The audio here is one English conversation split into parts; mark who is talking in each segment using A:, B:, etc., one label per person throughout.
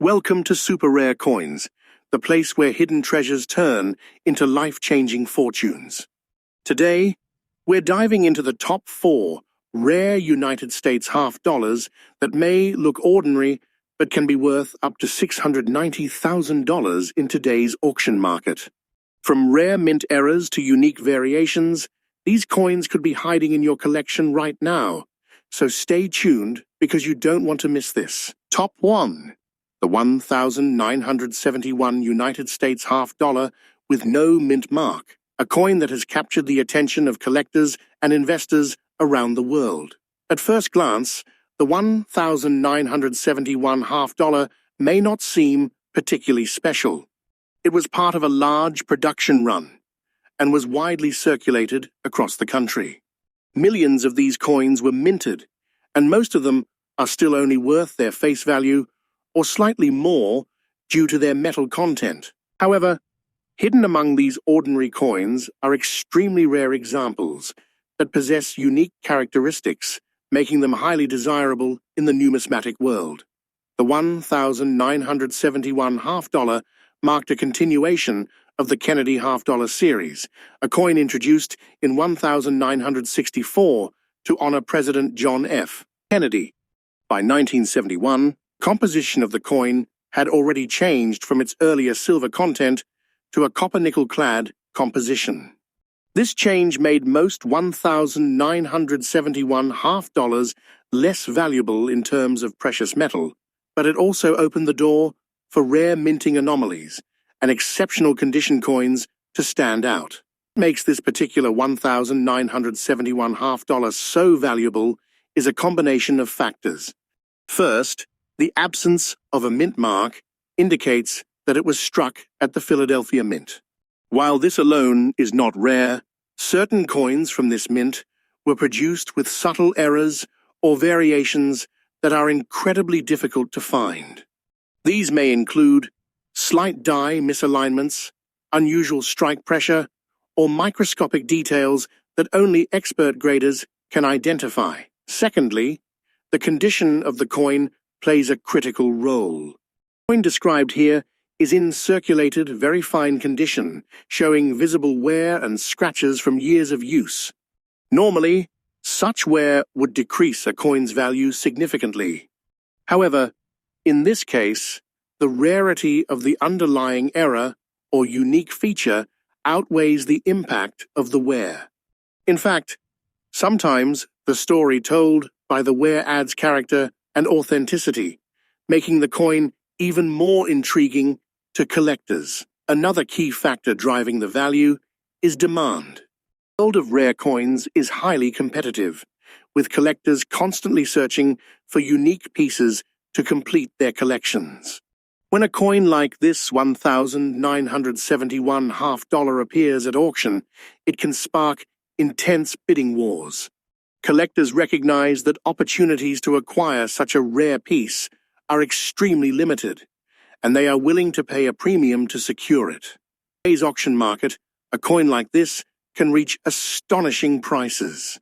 A: Welcome to Super Rare Coins, the place where hidden treasures turn into life-changing fortunes. Today, we're diving into the top 4 rare United States half dollars that may look ordinary but can be worth up to $690,000 in today's auction market. From rare mint errors to unique variations, these coins could be hiding in your collection right now. So stay tuned because you don't want to miss this. Top 1. The 1,971 United States half dollar with no mint mark, a coin that has captured the attention of collectors and investors around the world. At first glance, the 1,971 half dollar may not seem particularly special. It was part of a large production run and was widely circulated across the country. Millions of these coins were minted, and most of them are still only worth their face value or slightly more due to their metal content. However, hidden among these ordinary coins are extremely rare examples that possess unique characteristics, making them highly desirable in the numismatic world. The 1,971 half dollar marked a continuation of the Kennedy half dollar series, a coin introduced in 1964 to honor President John F. Kennedy. By 1971, composition of the coin had already changed from its earlier silver content to a copper-nickel-clad composition. This change made most 1,971 half dollars less valuable in terms of precious metal, but it also opened the door for rare minting anomalies and exceptional condition coins to stand out. What makes this particular 1,971 half dollars so valuable is a combination of factors. First, the absence of a mint mark indicates that it was struck at the Philadelphia Mint. While this alone is not rare, certain coins from this mint were produced with subtle errors or variations that are incredibly difficult to find. These may include slight die misalignments, unusual strike pressure, or microscopic details that only expert graders can identify. Secondly, the condition of the coin plays a critical role. The coin described here is in circulated, very fine condition, showing visible wear and scratches from years of use. Normally, such wear would decrease a coin's value significantly. However, in this case, the rarity of the underlying error or unique feature outweighs the impact of the wear. In fact, sometimes the story told by the wear adds character and authenticity, making the coin even more intriguing to collectors. Another key factor driving the value is demand. The world of rare coins is highly competitive, with collectors constantly searching for unique pieces to complete their collections. When a coin like this 1,971 half dollar appears at auction, it can spark intense bidding wars. Collectors recognize that opportunities to acquire such a rare piece are extremely limited, and they are willing to pay a premium to secure it. In today's auction market, a coin like this can reach astonishing prices.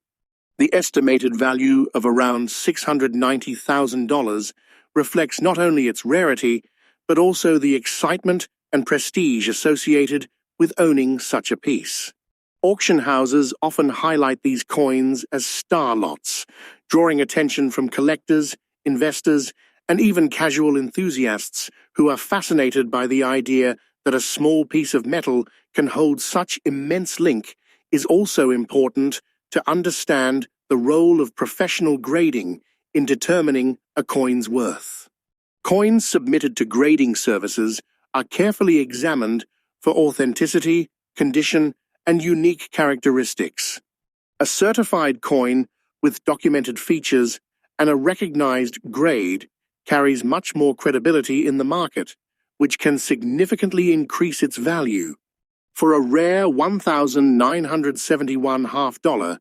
A: The estimated value of around $690,000 reflects not only its rarity, but also the excitement and prestige associated with owning such a piece. Auction houses often highlight these coins as star lots, drawing attention from collectors, investors, and even casual enthusiasts who are fascinated by the idea that a small piece of metal can hold such immense link. Is also important to understand the role of professional grading in determining a coin's worth. Coins submitted to grading services are carefully examined for authenticity, condition, and unique characteristics. A certified coin with documented features and a recognized grade carries much more credibility in the market, which can significantly increase its value. For a rare 1,971 half dollar,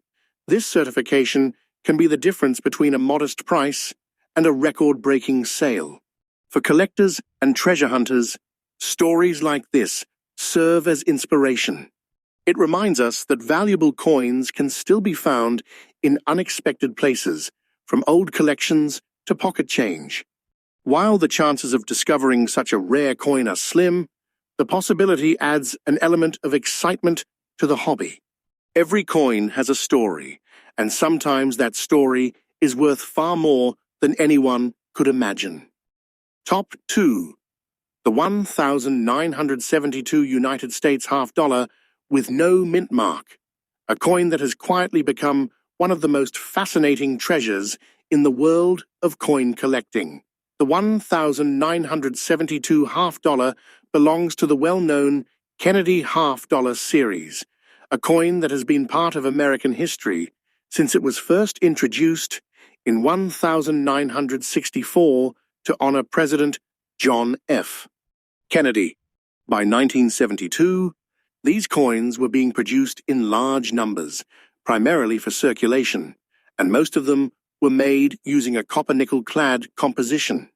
A: this certification can be the difference between a modest price and a record-breaking sale. For collectors and treasure hunters, stories like this serve as inspiration. It reminds us that valuable coins can still be found in unexpected places, from old collections to pocket change. While the chances of discovering such a rare coin are slim, the possibility adds an element of excitement to the hobby. Every coin has a story, and sometimes that story is worth far more than anyone could imagine. Top 2. The 1972 United States half-dollar with no mint mark, a coin that has quietly become one of the most fascinating treasures in the world of coin collecting. The 1972 half-dollar belongs to the well-known Kennedy half-dollar series, a coin that has been part of American history since it was first introduced in 1964 to honor President John F. Kennedy. By 1972, these coins were being produced in large numbers, primarily for circulation, and most of them were made using a copper-nickel-clad composition.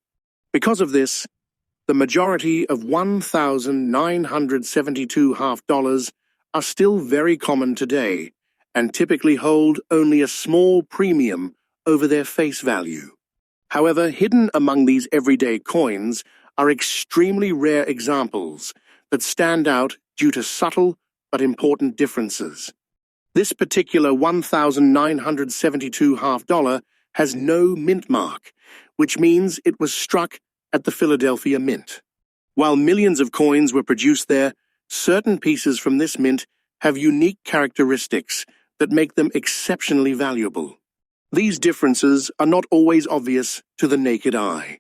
A: Because of this, the majority of 1972 half-dollars are still very common today and typically hold only a small premium over their face value. However, hidden among these everyday coins are extremely rare examples that stand out due to subtle but important differences. This particular 1972 half-dollar has no mint mark, which means it was struck at the Philadelphia Mint. While millions of coins were produced there, certain pieces from this mint have unique characteristics that make them exceptionally valuable. These differences are not always obvious to the naked eye.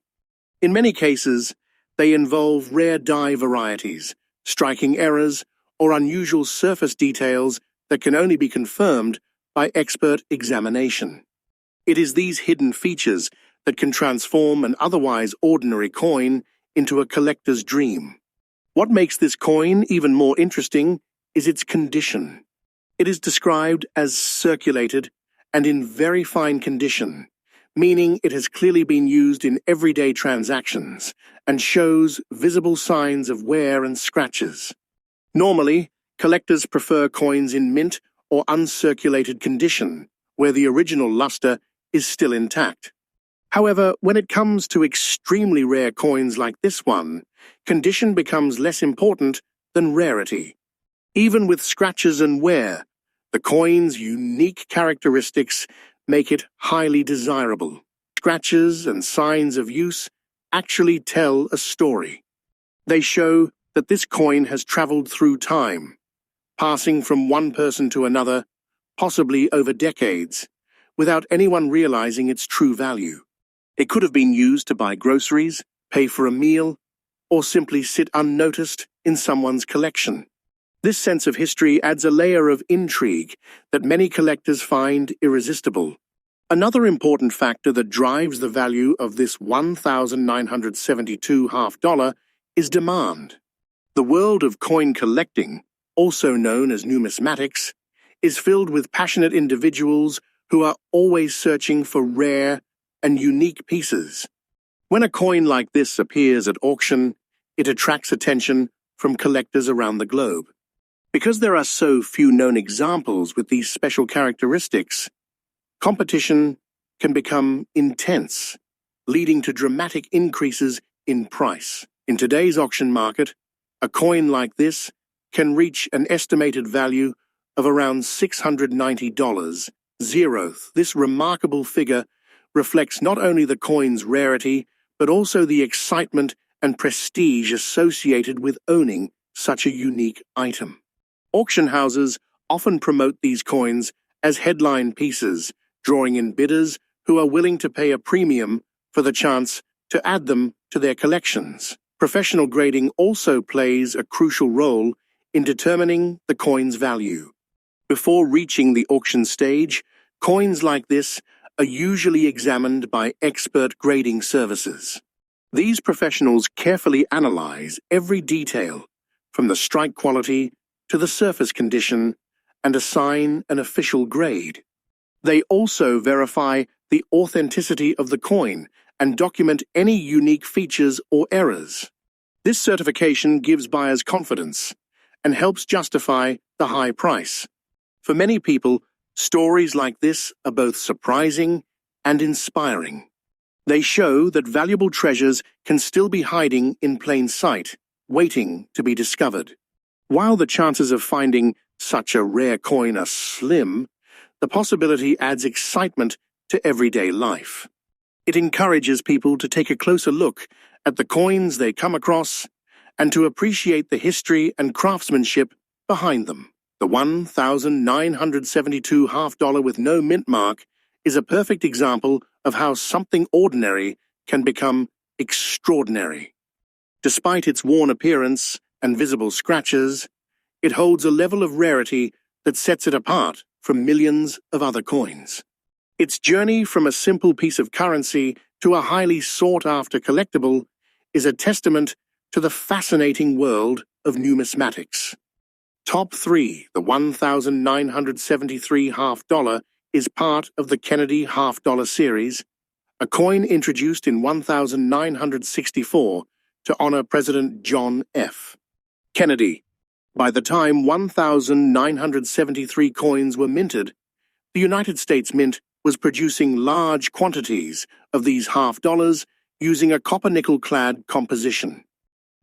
A: In many cases, they involve rare die varieties, striking errors, or unusual surface details that can only be confirmed by expert examination. It is these hidden features that can transform an otherwise ordinary coin into a collector's dream. What makes this coin even more interesting is its condition. It is described as circulated and in very fine condition, meaning it has clearly been used in everyday transactions and shows visible signs of wear and scratches. Normally, collectors prefer coins in mint or uncirculated condition, where the original luster is still intact. However, when it comes to extremely rare coins like this one, condition becomes less important than rarity. Even with scratches and wear, the coin's unique characteristics make it highly desirable. Scratches and signs of use actually tell a story. They show that this coin has traveled through time, passing from one person to another, possibly over decades, without anyone realizing its true value. It could have been used to buy groceries, pay for a meal, or simply sit unnoticed in someone's collection. This sense of history adds a layer of intrigue that many collectors find irresistible. Another important factor that drives the value of this 1972 half-dollar is demand. The world of coin collecting, also known as numismatics, is filled with passionate individuals who are always searching for rare and unique pieces. When a coin like this appears at auction, it attracts attention from collectors around the globe. Because there are so few known examples with these special characteristics, competition can become intense, leading to dramatic increases in price. In today's auction market, a coin like this can reach an estimated value of around $690. This remarkable figure reflects not only the coin's rarity, but also the excitement and prestige associated with owning such a unique item. Auction houses often promote these coins as headline pieces, drawing in bidders who are willing to pay a premium for the chance to add them to their collections. Professional grading also plays a crucial role in determining the coin's value. Before reaching the auction stage, coins like this are usually examined by expert grading services. These professionals carefully analyze every detail, from the strike quality to the surface condition, and assign an official grade. They also verify the authenticity of the coin and document any unique features or errors. This certification gives buyers confidence and helps justify the high price. For many people, stories like this are both surprising and inspiring. They show that valuable treasures can still be hiding in plain sight, waiting to be discovered. While the chances of finding such a rare coin are slim, the possibility adds excitement to everyday life. It encourages people to take a closer look at the coins they come across and to appreciate the history and craftsmanship behind them. The 1,972 half-dollar with no mint mark is a perfect example of how something ordinary can become extraordinary. Despite its worn appearance and visible scratches, it holds a level of rarity that sets it apart from millions of other coins. Its journey from a simple piece of currency to a highly sought-after collectible is a testament to the fascinating world of numismatics. Top 3, the 1,973 half-dollar is part of the Kennedy half-dollar series, a coin introduced in 1964 to honor President John F. Kennedy. By the time 1,973 coins were minted, the United States Mint was producing large quantities of these half-dollars using a copper-nickel-clad composition.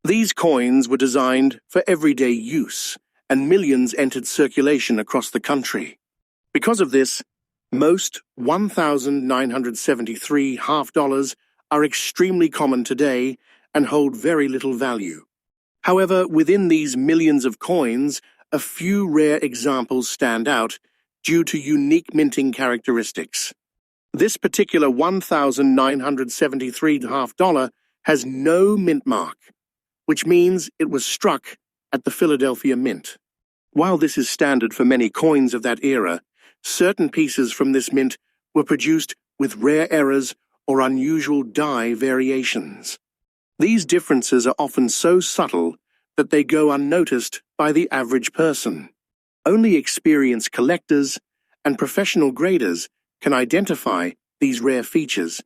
A: These coins were designed for everyday use, and millions entered circulation across the country. Because of this, most 1,973 half-dollars are extremely common today and hold very little value. However, within these millions of coins, a few rare examples stand out due to unique minting characteristics. This particular 1,973 half-dollar has no mint mark, which means it was struck at the Philadelphia Mint. While this is standard for many coins of that era, certain pieces from this mint were produced with rare errors or unusual die variations. These differences are often so subtle that they go unnoticed by the average person. Only experienced collectors and professional graders can identify these rare features,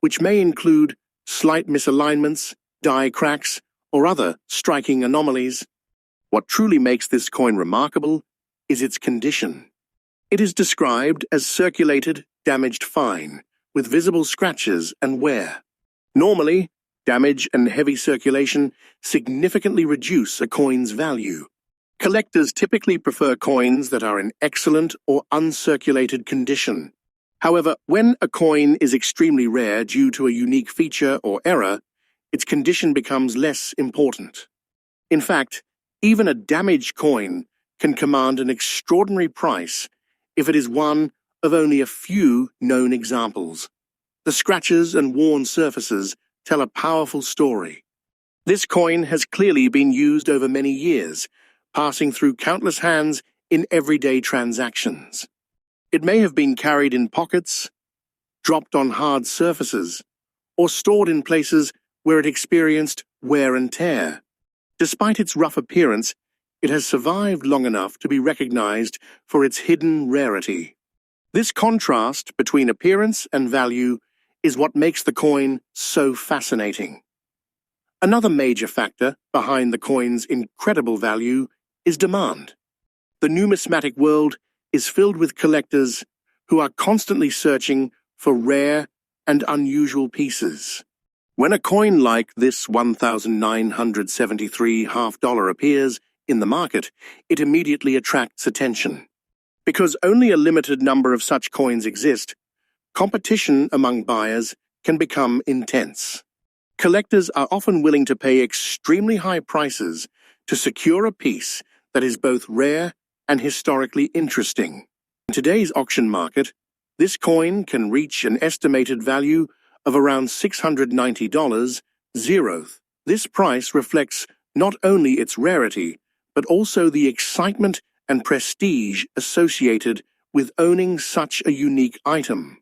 A: which may include slight misalignments, die cracks, or other striking anomalies. What truly makes this coin remarkable is its condition. It is described as circulated, damaged fine, with visible scratches and wear. Normally, damage and heavy circulation significantly reduce a coin's value. Collectors typically prefer coins that are in excellent or uncirculated condition. However, when a coin is extremely rare due to a unique feature or error, its condition becomes less important. In fact, even a damaged coin can command an extraordinary price if it is one of only a few known examples. The scratches and worn surfaces tell a powerful story. This coin has clearly been used over many years, passing through countless hands in everyday transactions. It may have been carried in pockets, dropped on hard surfaces, or stored in places where it experienced wear and tear. Despite its rough appearance, it has survived long enough to be recognized for its hidden rarity. This contrast between appearance and value is what makes the coin so fascinating. Another major factor behind the coin's incredible value is demand. The numismatic world is filled with collectors who are constantly searching for rare and unusual pieces. When a coin like this 1,973 half-dollar appears in the market, it immediately attracts attention. Because only a limited number of such coins exist, competition among buyers can become intense. Collectors are often willing to pay extremely high prices to secure a piece that is both rare and historically interesting. In today's auction market, this coin can reach an estimated value of around $690. This price reflects not only its rarity, but also the excitement and prestige associated with owning such a unique item.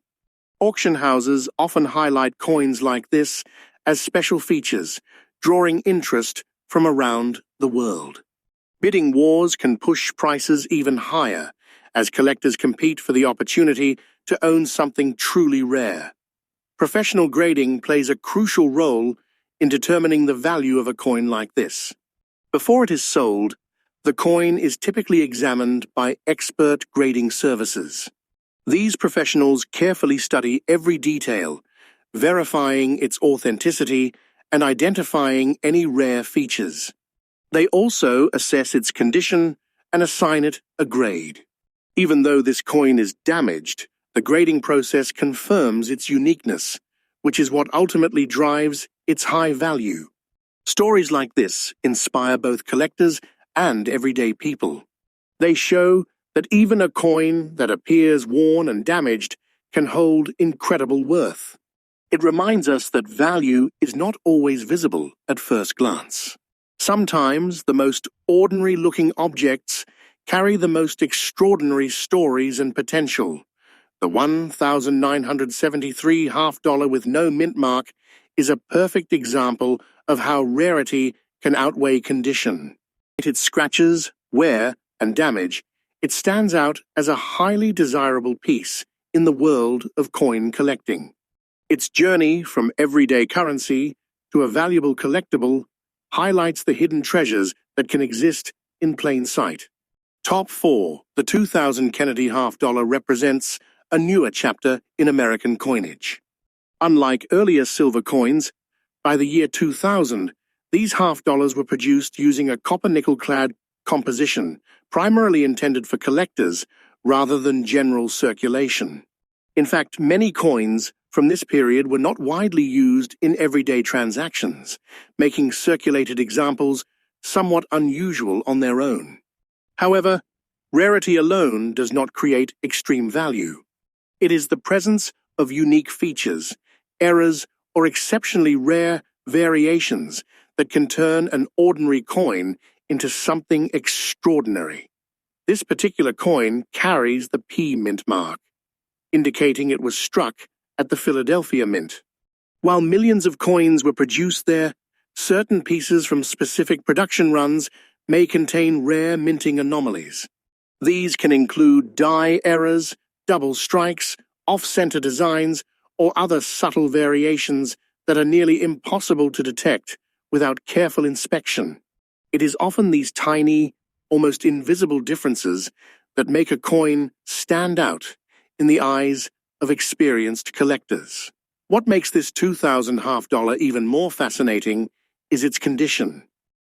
A: Auction houses often highlight coins like this as special features, drawing interest from around the world. Bidding wars can push prices even higher as collectors compete for the opportunity to own something truly rare. Professional grading plays a crucial role in determining the value of a coin like this. Before it is sold, the coin is typically examined by expert grading services. These professionals carefully study every detail, verifying its authenticity and identifying any rare features. They also assess its condition and assign it a grade. Even though this coin is damaged, the grading process confirms its uniqueness, which is what ultimately drives its high value. Stories like this inspire both collectors and everyday people. They show that even a coin that appears worn and damaged can hold incredible worth. It reminds us that value is not always visible at first glance. Sometimes the most ordinary-looking objects carry the most extraordinary stories and potential. The 1,973 half-dollar with no mint mark is a perfect example of how rarity can outweigh condition. Its scratches, wear, and damage, it stands out as a highly desirable piece in the world of coin collecting. Its journey from everyday currency to a valuable collectible highlights the hidden treasures that can exist in plain sight. Top 4. The 2000 Kennedy half-dollar represents a newer chapter in American coinage. Unlike earlier silver coins, by the year 2000, these half-dollars were produced using a copper-nickel-clad composition, primarily intended for collectors rather than general circulation. In fact, many coins from this period were not widely used in everyday transactions, making circulated examples somewhat unusual on their own. However, rarity alone does not create extreme value. It is the presence of unique features, errors, or exceptionally rare variations that can turn an ordinary coin into something extraordinary. This particular coin carries the P mint mark, indicating it was struck at the Philadelphia Mint. While millions of coins were produced there, certain pieces from specific production runs may contain rare minting anomalies. These can include die errors, double strikes, off-center designs, or other subtle variations that are nearly impossible to detect without careful inspection. It is often these tiny, almost invisible differences that make a coin stand out in the eyes of experienced collectors. What makes this 2000 half-dollar even more fascinating is its condition.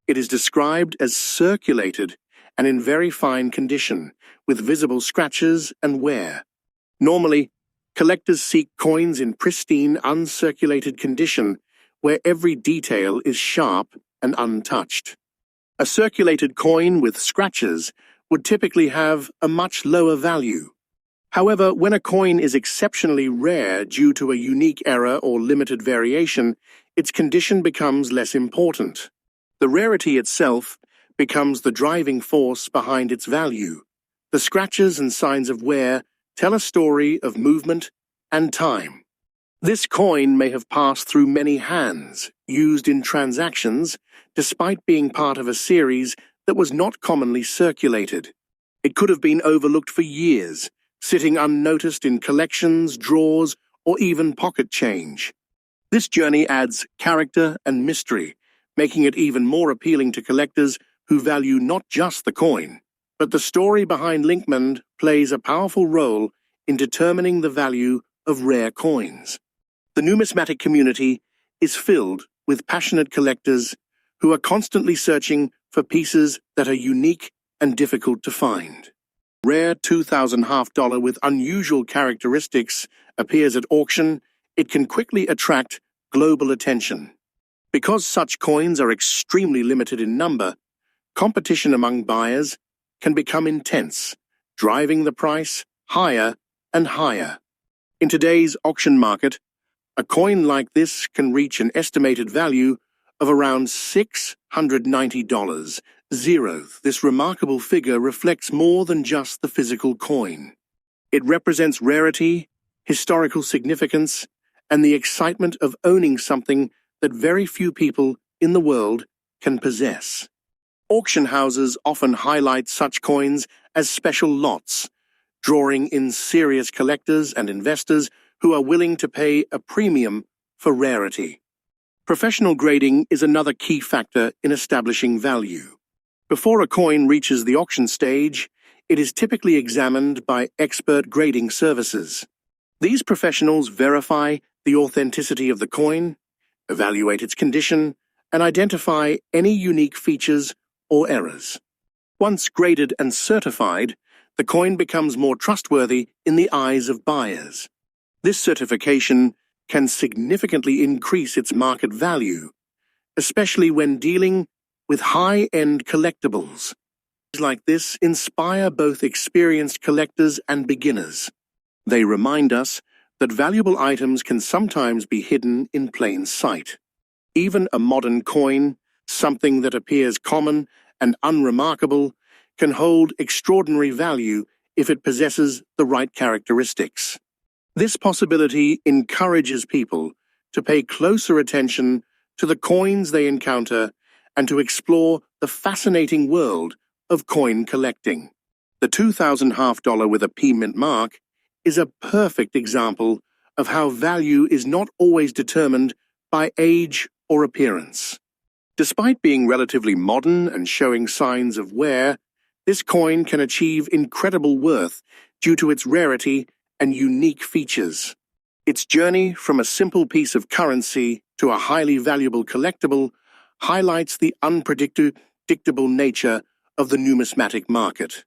A: It is described as circulated and in very fine condition, with visible scratches and wear. Normally, collectors seek coins in pristine, uncirculated condition where every detail is sharp and untouched. A circulated coin with scratches would typically have a much lower value. However, when a coin is exceptionally rare due to a unique error or limited variation, its condition becomes less important. The rarity itself becomes the driving force behind its value. The scratches and signs of wear tell a story of movement and time. This coin may have passed through many hands, used in transactions, despite being part of a series that was not commonly circulated. It could have been overlooked for years, sitting unnoticed in collections, drawers, or even pocket change. This journey adds character and mystery, making it even more appealing to collectors who value not just the coin, but the story behind Linkmend plays a powerful role in determining the value of rare coins. The numismatic community is filled with passionate collectors who are constantly searching for pieces that are unique and difficult to find. Rare 2000 half-dollar with unusual characteristics appears at auction, it can quickly attract global attention. Because such coins are extremely limited in number, competition among buyers can become intense, driving the price higher and higher. In today's auction market, a coin like this can reach an estimated value of around $690. This remarkable figure reflects more than just the physical coin. It represents rarity, historical significance, and the excitement of owning something that very few people in the world can possess. Auction houses often highlight such coins as special lots, drawing in serious collectors and investors who are willing to pay a premium for rarity. Professional grading is another key factor in establishing value. Before a coin reaches the auction stage, it is typically examined by expert grading services. These professionals verify the authenticity of the coin, evaluate its condition, and identify any unique features or errors. Once graded and certified, the coin becomes more trustworthy in the eyes of buyers. This certification can significantly increase its market value, especially when dealing with high-end collectibles. Like this inspire both experienced collectors and beginners. They remind us that valuable items can sometimes be hidden in plain sight. Even a modern coin, something that appears common and unremarkable, can hold extraordinary value if it possesses the right characteristics. This possibility encourages people to pay closer attention to the coins they encounter and to explore the fascinating world of coin collecting. The 2000 half dollar with a P Mint mark is a perfect example of how value is not always determined by age or appearance. Despite being relatively modern and showing signs of wear, this coin can achieve incredible worth due to its rarity and unique features. Its journey from a simple piece of currency to a highly valuable collectible highlights the unpredictable nature of the numismatic market.